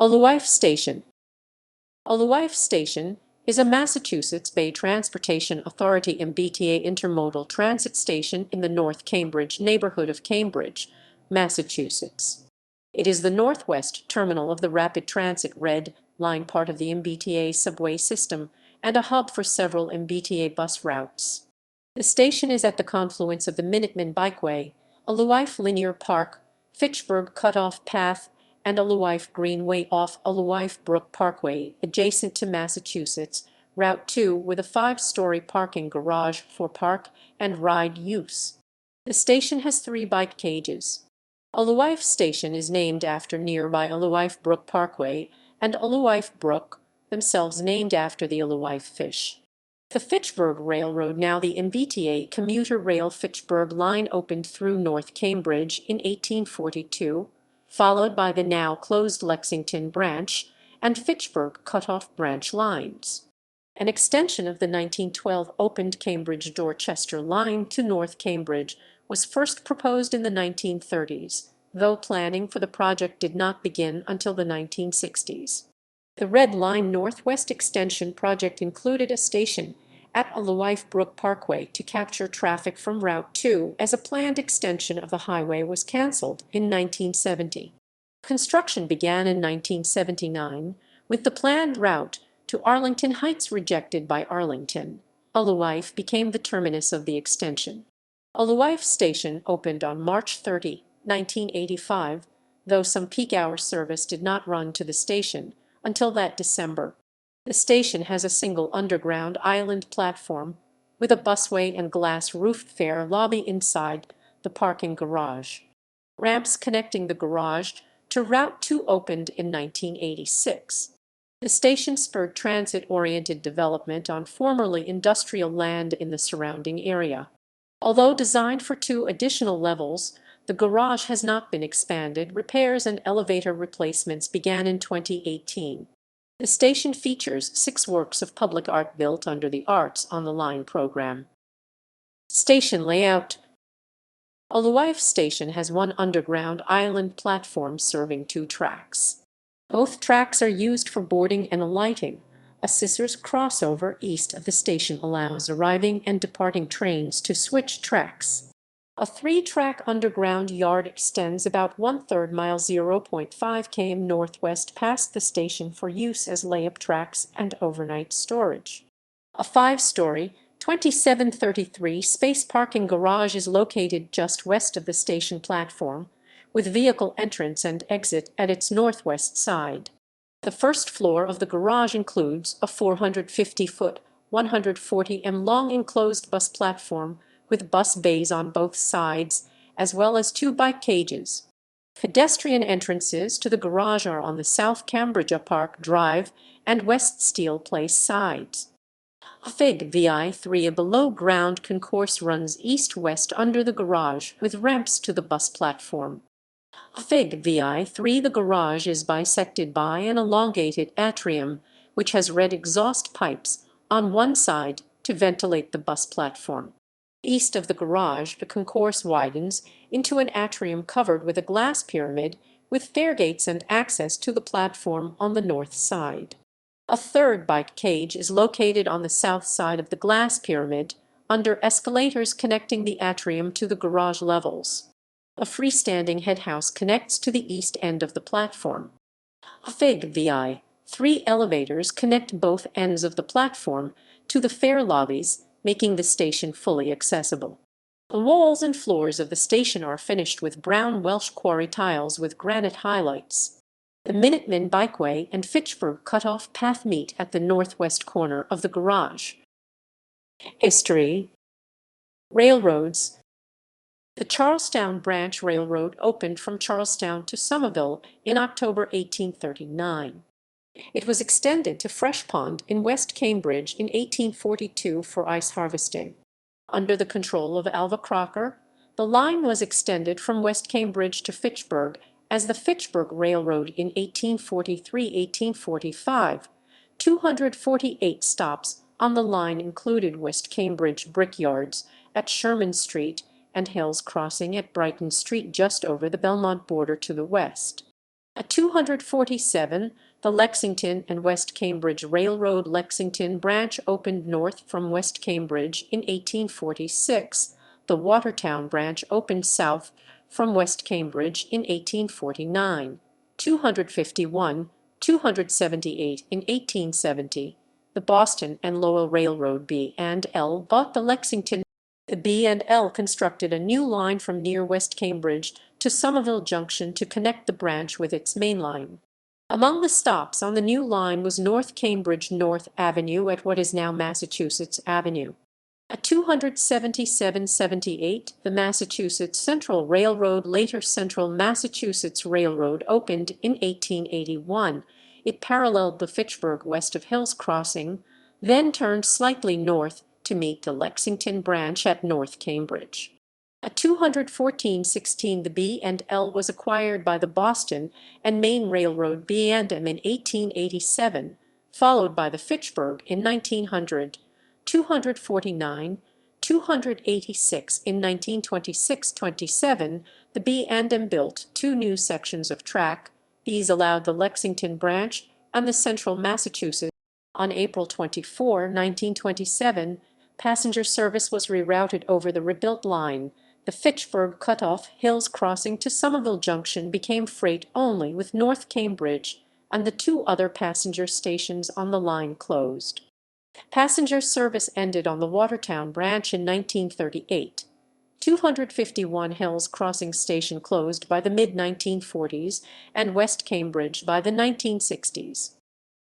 Alewife Station. Alewife Station is a Massachusetts Bay Transportation Authority MBTA intermodal transit station in the North Cambridge neighborhood of Cambridge, Massachusetts. It is the northwest terminal of the Rapid Transit Red Line, part of the MBTA subway system, and a hub for several MBTA bus routes. The station is at the confluence of the Minuteman Bikeway, Alewife Linear Park, Fitchburg Cutoff Path, and Alewife Greenway off Alewife Brook Parkway, adjacent to Massachusetts Route 2, with a 5-story parking garage for park and ride use. The station has 3 bike cages. Alewife Station is named after nearby Alewife Brook Parkway and Alewife Brook, themselves named after the Alewife fish. The Fitchburg Railroad, now the MBTA Commuter Rail Fitchburg line, opened through North Cambridge in 1842, followed by the now closed Lexington branch and Fitchburg Cutoff branch lines. An extension of the 1912 opened Cambridge-Dorchester line to North Cambridge was first proposed in the 1930s, though planning for the project did not begin until the 1960s. The Red Line Northwest Extension project included a station at Alewife Brook Parkway to capture traffic from Route 2, as a planned extension of the highway was canceled in 1970. Construction began in 1979, with the planned route to Arlington Heights rejected by Arlington. Alewife became the terminus of the extension. Alewife Station opened on March 30, 1985, though some peak hour service did not run to the station until that December. The station has a single underground island platform with a busway and glass-roofed fare lobby inside the parking garage. Ramps connecting the garage to Route 2 opened in 1986. The station spurred transit-oriented development on formerly industrial land in the surrounding area. Although designed for 2 additional levels, the garage has not been expanded. Repairs and elevator replacements began in 2018. The station features 6 works of public art built under the Arts on the Line program. Station layout. Alewife Station has 1 underground island platform serving 2 tracks. Both tracks are used for boarding and alighting. A scissors crossover east of the station allows arriving and departing trains to switch tracks. A 3-track underground yard extends about 1/3 mile, 0.5 km northwest past the station, for use as layup tracks and overnight storage. A 5-story, 2733 space parking garage is located just west of the station platform, with vehicle entrance and exit at its northwest side. The first floor of the garage includes a 450-foot, 140 m long enclosed bus platform with bus bays on both sides, as well as 2 bike cages. Pedestrian entrances to the garage are on the South Cambridge Park Drive and West Steel Place sides. A Fig VI3, a below-ground concourse, runs east-west under the garage with ramps to the bus platform. A Fig VI3, the garage is bisected by an elongated atrium, which has red exhaust pipes on one side to ventilate the bus platform. East of the garage, the concourse widens into an atrium covered with a glass pyramid, with faregates and access to the platform on the north side. A 3rd bike cage is located on the south side of the glass pyramid, under escalators connecting the atrium to the garage levels. A freestanding headhouse connects to the east end of the platform. A Fig VI3 elevators connect both ends of the platform to the fare lobbies, making the station fully accessible. The walls and floors of the station are finished with brown Welsh quarry tiles with granite highlights. The Minuteman Bikeway and Fitchburg Cutoff Path meet at the northwest corner of the garage. History. Railroads. The Charlestown Branch Railroad opened from Charlestown to Somerville in October 1839. It was extended to Fresh Pond in West Cambridge in 1842 for ice harvesting. Under the control of Alva Crocker, the line was extended from West Cambridge to Fitchburg as the Fitchburg Railroad in 1843–1845. 248 stops on the line included West Cambridge Brickyards at Sherman Street and Hill's Crossing at Brighton Street, just over the Belmont border to the west. At 247, the Lexington and West Cambridge Railroad Lexington branch opened north from West Cambridge in 1846. The Watertown branch opened south from West Cambridge in 1849. 251, 278 in 1870. The Boston and Lowell Railroad B&L bought the Lexington. The B&L constructed a new line from near West Cambridge to Somerville Junction to connect the branch with its main line. Among the stops on the new line was North Cambridge North Avenue at what is now Massachusetts Avenue. At 277-78, the Massachusetts Central Railroad, later Central Massachusetts Railroad, opened in 1881. It paralleled the Fitchburg west of Hills Crossing, then turned slightly north to meet the Lexington branch at North Cambridge. At 214-16, the B&L was acquired by the Boston and Maine Railroad B&M in 1887, followed by the Fitchburg in 1900. 249, 286 in 1926-27, the B&M built two new sections of track. These allowed the Lexington branch and the Central Massachusetts. On April 24, 1927, passenger service was rerouted over the rebuilt line. The Fitchburg Cutoff Hills crossing to Somerville Junction became freight only, with North Cambridge and the two other passenger stations on the line closed. Passenger service ended on the Watertown branch in 1938. 251 Hills Crossing Station closed by the mid-1940s and West Cambridge by the 1960s.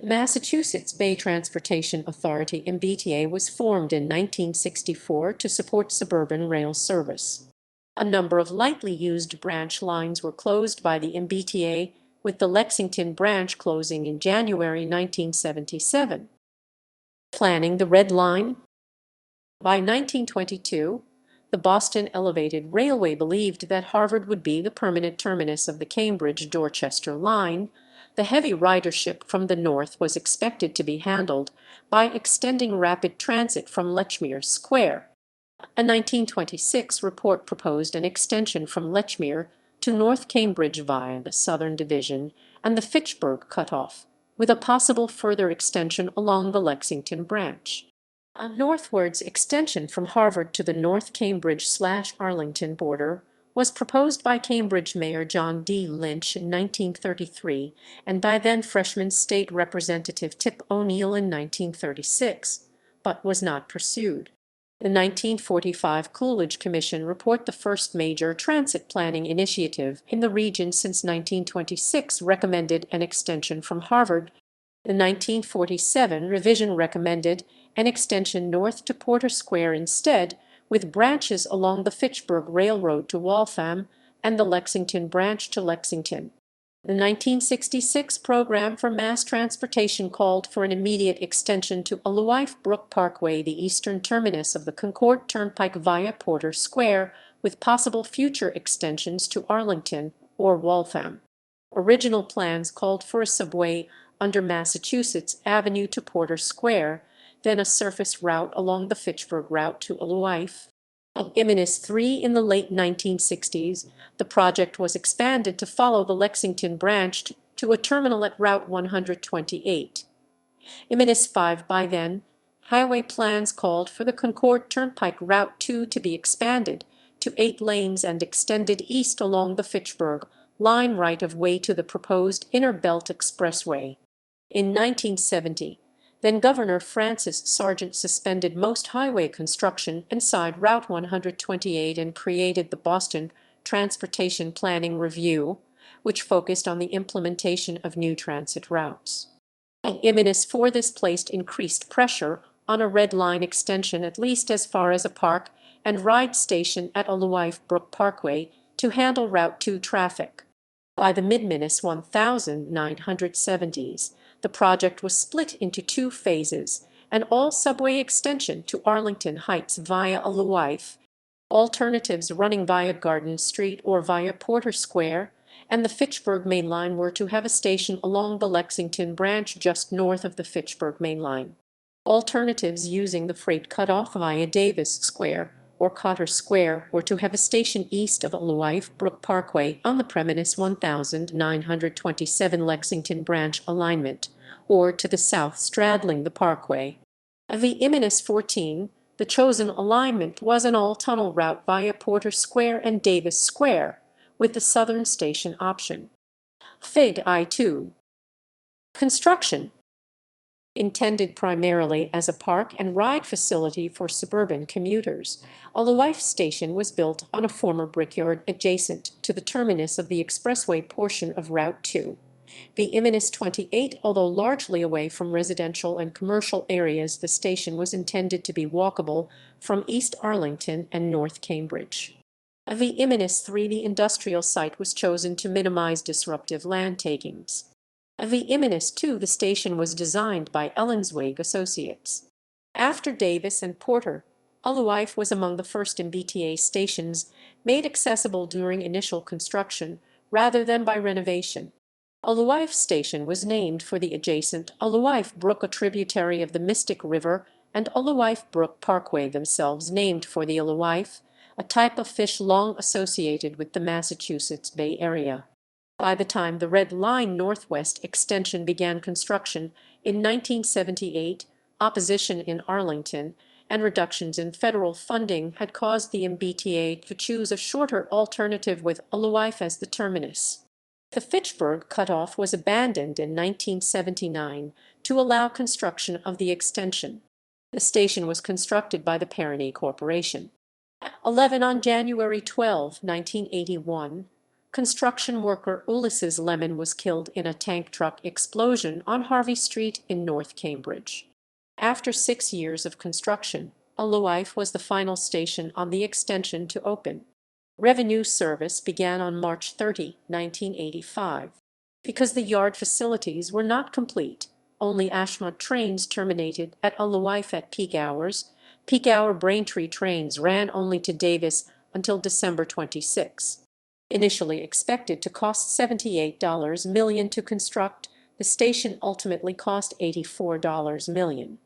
The Massachusetts Bay Transportation Authority (MBTA) was formed in 1964 to support suburban rail service. A number of lightly used branch lines were closed by the MBTA, with the Lexington branch closing in January 1977. Planning the Red Line. By 1922, the Boston Elevated Railway believed that Harvard would be the permanent terminus of the Cambridge-Dorchester line. The heavy ridership from the north was expected to be handled by extending rapid transit from Lechmere Square. A 1926 report proposed an extension from Lechmere to North Cambridge via the Southern Division and the Fitchburg Cutoff, with a possible further extension along the Lexington branch. A northwards extension from Harvard to the North Cambridge/Arlington border was proposed by Cambridge Mayor John D. Lynch in 1933 and by then freshman State Representative Tip O'Neill in 1936, but was not pursued. The 1945 Coolidge Commission report, the first major transit planning initiative in the region since 1926, recommended an extension from Harvard. The 1947 revision recommended an extension north to Porter Square instead, with branches along the Fitchburg Railroad to Waltham and the Lexington branch to Lexington. The 1966 program for mass transportation called for an immediate extension to Alewife Brook Parkway, the eastern terminus of the Concord Turnpike, via Porter Square, with possible future extensions to Arlington or Waltham. Original plans called for a subway under Massachusetts Avenue to Porter Square, then a surface route along the Fitchburg route to Alewife. -3 in the late 1960s, the project was expanded to follow the Lexington branch to a terminal at Route 128. -5 by then, highway plans called for the Concord Turnpike Route 2 to be expanded to 8 lanes and extended east along the Fitchburg line right-of-way to the proposed Inner Belt Expressway. In 1970, then Governor Francis Sargent suspended most highway construction inside Route 128 and created the Boston Transportation Planning Review, which focused on the implementation of new transit routes. Imminence for this placed increased pressure on a Red Line extension at least as far as a park and ride station at Alewife Brook Parkway to handle Route 2 traffic. By the mid-1970s, the project was split into 2 phases: an all-subway extension to Arlington Heights via Alewife, alternatives running via Garden Street or via Porter Square, and the Fitchburg Main Line were to have a station along the Lexington branch just north of the Fitchburg Main Line. Alternatives using the freight cutoff via Davis Square or Cotter Square were to have a station east of Alewife Brook Parkway on the terminus 1927 Lexington branch alignment, or to the south straddling the parkway. V-14, the chosen alignment was an all-tunnel route via Porter Square and Davis Square, with the southern station option. Fig I-2. Construction. Intended primarily as a park and ride facility for suburban commuters, Alewife Station was built on a former brickyard adjacent to the terminus of the expressway portion of Route 2. V-28, although largely away from residential and commercial areas, the station was intended to be walkable from East Arlington and North Cambridge. V-3, the industrial site was chosen to minimize disruptive land takings. V-2, the station was designed by Ellensweg Associates. After Davis and Porter, Alewife was among the first MBTA stations made accessible during initial construction rather than by renovation. Alewife Station was named for the adjacent Alewife Brook, a tributary of the Mystic River, and Alewife Brook Parkway, themselves named for the alewife, a type of fish long associated with the Massachusetts Bay Area. By the time the Red Line Northwest extension began construction in 1978, opposition in Arlington and reductions in federal funding had caused the MBTA to choose a shorter alternative with Alewife as the terminus. The Fitchburg Cutoff was abandoned in 1979 to allow construction of the extension. The station was constructed by the Perrine Corporation. 11 On January 12, 1981, construction worker Ulysses Lemon was killed in a tank truck explosion on Harvey Street in North Cambridge. After 6 years of construction, Alewife was the final station on the extension to open. Revenue service began on March 30, 1985. Because the yard facilities were not complete, only Ashmont trains terminated at Alewife at peak hours. Peak-hour Braintree trains ran only to Davis until December 26. Initially expected to cost $78 million to construct, the station ultimately cost $84 million.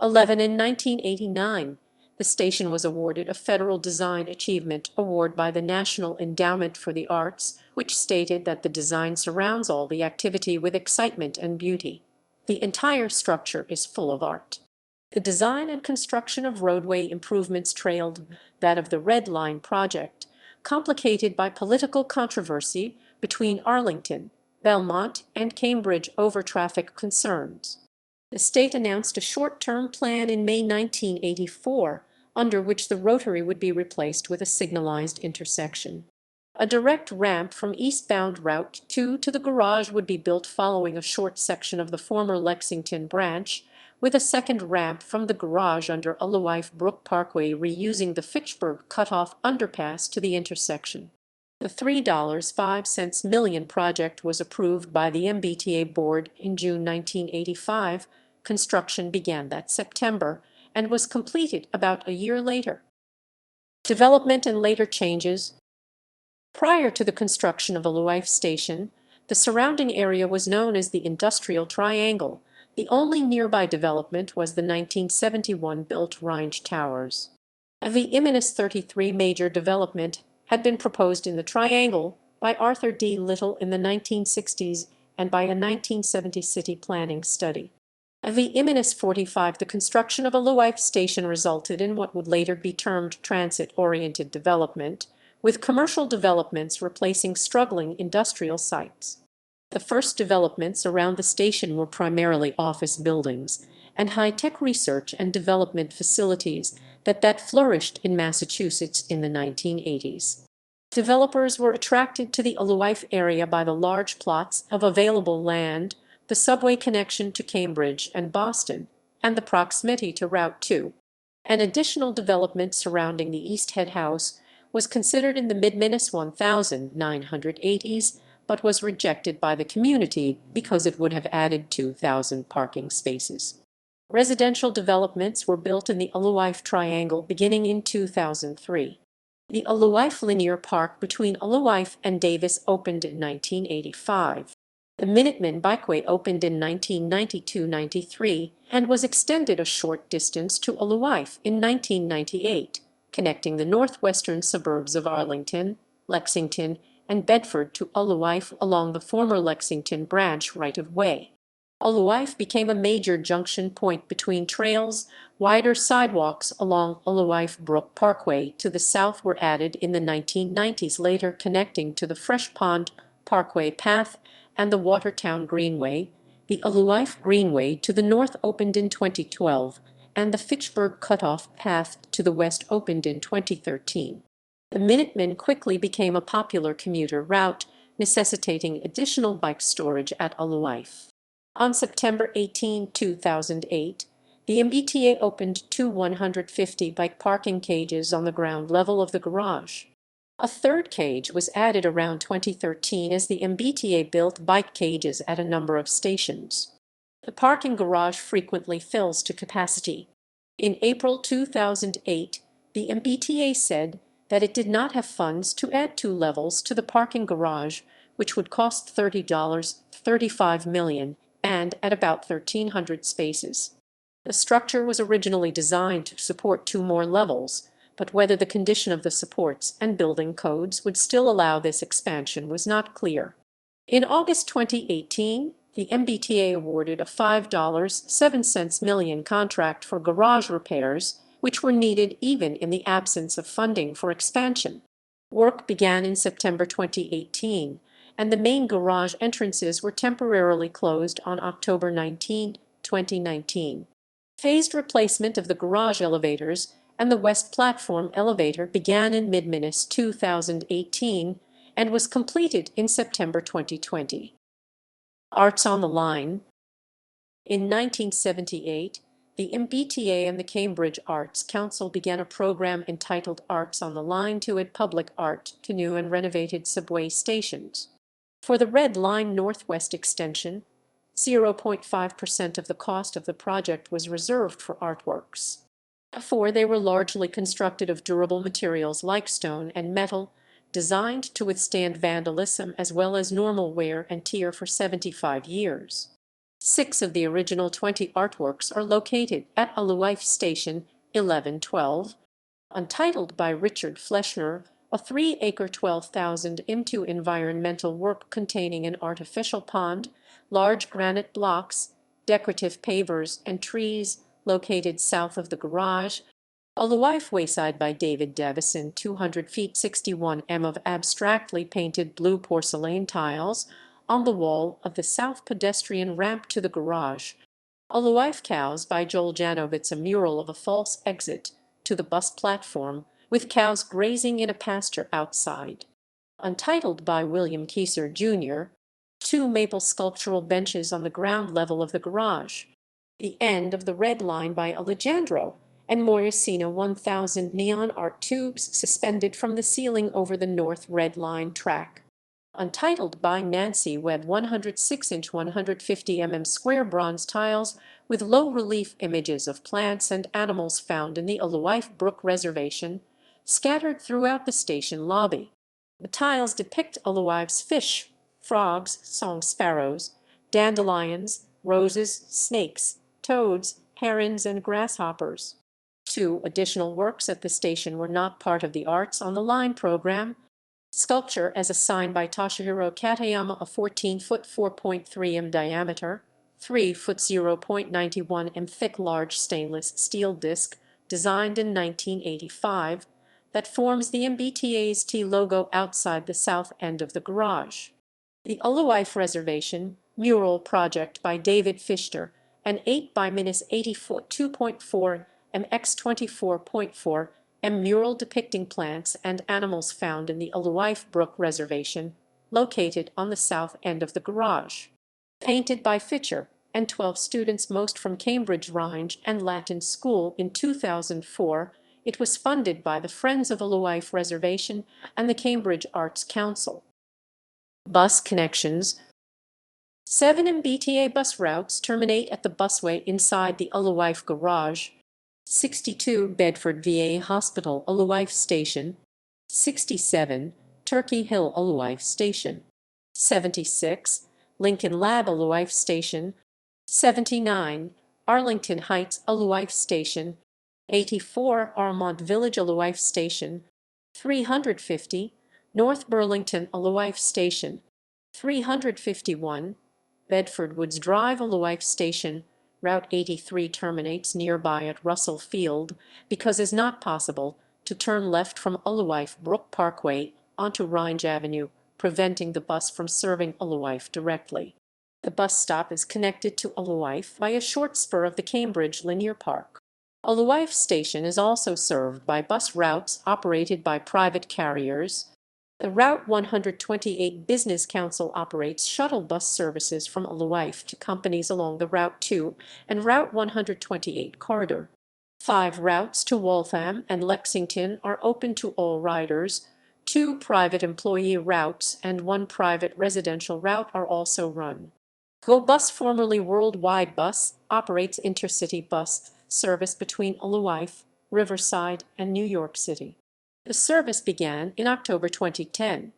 11 In 1989, the station was awarded a Federal Design Achievement Award by the National Endowment for the Arts, which stated that the design surrounds all the activity with excitement and beauty. The entire structure is full of art. The design and construction of roadway improvements trailed that of the Red Line project, complicated by political controversy between Arlington, Belmont, and Cambridge over traffic concerns. The state announced a short-term plan in May 1984, under which the rotary would be replaced with a signalized intersection. A direct ramp from eastbound Route 2 to the garage would be built following a short section of the former Lexington branch, with a second ramp from the garage under Alewife Brook Parkway reusing the Fitchburg Cutoff underpass to the intersection. The $3.05 million project was approved by the MBTA board in June 1985. Construction began that September and was completed about a year later. Development and later changes. Prior to the construction of Alewife Station, the surrounding area was known as the Industrial Triangle. The only nearby development was the 1971 built Rindge Towers. A V-33 major development had been proposed in the Triangle by Arthur D. Little in the 1960s and by a 1970 city planning study. A V-45, the construction of Alewife Station resulted in what would later be termed transit-oriented development, with commercial developments replacing struggling industrial sites. The first developments around the station were primarily office buildings and high-tech research and development facilities that flourished in Massachusetts in the 1980s. Developers were attracted to the Alewife area by the large plots of available land, the subway connection to Cambridge and Boston, and the proximity to Route 2. An additional development surrounding the East Head House was considered in the mid-1980s, but was rejected by the community because it would have added 2,000 parking spaces. Residential developments were built in the Alewife Triangle beginning in 2003. The Alewife Linear Park between Alewife and Davis opened in 1985. The Minuteman Bikeway opened in 1992-93 and was extended a short distance to Alewife in 1998. connecting the northwestern suburbs of Arlington, Lexington, and Bedford to Alewife along the former Lexington branch right-of-way. Alewife became a major junction point between trails. Wider sidewalks along Alewife Brook Parkway to the south were added in the 1990s, later connecting to the Fresh Pond Parkway Path and the Watertown Greenway. The Alewife Greenway to the north opened in 2012, and the Fitchburg Cutoff Path to the west opened in 2013. The Minuteman quickly became a popular commuter route, necessitating additional bike storage at Alewife. On September 18, 2008, the MBTA opened two 150 bike parking cages on the ground level of the garage. A third cage was added around 2013 as the MBTA built bike cages at a number of stations. The parking garage frequently fills to capacity. In April 2008, the MBTA said that it did not have funds to add two levels to the parking garage, which would cost $35 million, and at about 1,300 spaces. The structure was originally designed to support two more levels, but whether the condition of the supports and building codes would still allow this expansion was not clear. In August 2018, the MBTA awarded a $5.07 million contract for garage repairs, which were needed even in the absence of funding for expansion. Work began in September 2018, and the main garage entrances were temporarily closed on October 19, 2019. Phased replacement of the garage elevators and the west platform elevator began in mid-May 2018 and was completed in September 2020. Arts on the Line. In 1978, the MBTA and the Cambridge Arts Council began a program entitled Arts on the Line to add public art to new and renovated subway stations. For the Red Line Northwest extension, 0.5% of the cost of the project was reserved for artworks. Before, they were largely constructed of durable materials like stone and metal, designed to withstand vandalism as well as normal wear and tear for 75 years. 6 of the original 20 artworks are located at Alewife Station 1112, untitled by Richard Fleschner, a 3-acre 12,000 m2 environmental work containing an artificial pond, large granite blocks, decorative pavers, and trees, located south of the garage. Alewife Wayside by David Davison, 200 feet 61 m of abstractly painted blue porcelain tiles on the wall of the south pedestrian ramp to the garage. Alewife Cows by Joel Janowitz, a mural of a false exit to the bus platform, with cows grazing in a pasture outside. Untitled by William Kieser, Jr., 2 maple sculptural benches on the ground level of the garage. The End of the Red Line by Alejandro and Moyesina, 1,000 neon art tubes suspended from the ceiling over the North Red Line track. Untitled by Nancy Webb, 106-inch 150 mm square bronze tiles with low-relief images of plants and animals found in the Alewife Brook Reservation, scattered throughout the station lobby. The tiles depict Alewife's fish, frogs, song sparrows, dandelions, roses, snakes, toads, herons, and grasshoppers. 2 additional works at the station were not part of the Arts on the Line program. Sculpture as a sign by Toshihiro Katayama, a 14-foot 4.3 m diameter, 3-foot 0.91 m thick large stainless steel disc, designed in 1985, that forms the MBTA's T logo outside the south end of the garage. The Alewife Reservation mural project by David Fischer, an 8 by 80-foot 2.4 m x 24.4 m mural depicting plants and animals found in the Alewife Brook Reservation, located on the south end of the garage. Painted by Fischer and 12 students, most from Cambridge Rindge and Latin School in 2004, it was funded by the Friends of Alewife Reservation and the Cambridge Arts Council. Bus connections. 7 MBTA bus routes terminate at the busway inside the Alewife garage. 62 Bedford VA Hospital Alewife Station. 67 Turkey Hill Alewife Station. 76 Lincoln Lab Alewife Station. 79 Arlington Heights Alewife Station. 84 Armont Village Alewife Station, 350 North Burlington Alewife Station, 351 Bedford Woods Drive Alewife Station. Route 83 terminates nearby at Russell Field because it's not possible to turn left from Alewife Brook Parkway onto Rindge Avenue, preventing the bus from serving Alewife directly. The bus stop is connected to Alewife by a short spur of the Cambridge Linear Park. Alewife Station is also served by bus routes operated by private carriers. The Route 128 Business Council operates shuttle bus services from Alewife to companies along the Route 2 and Route 128 corridor. 5 routes to Waltham and Lexington are open to all riders. 2 private employee routes and 1 private residential route are also run. Go Bus, formerly Worldwide Bus, operates intercity bus service between Alewife, Riverside, and New York City. The service began in October 2010.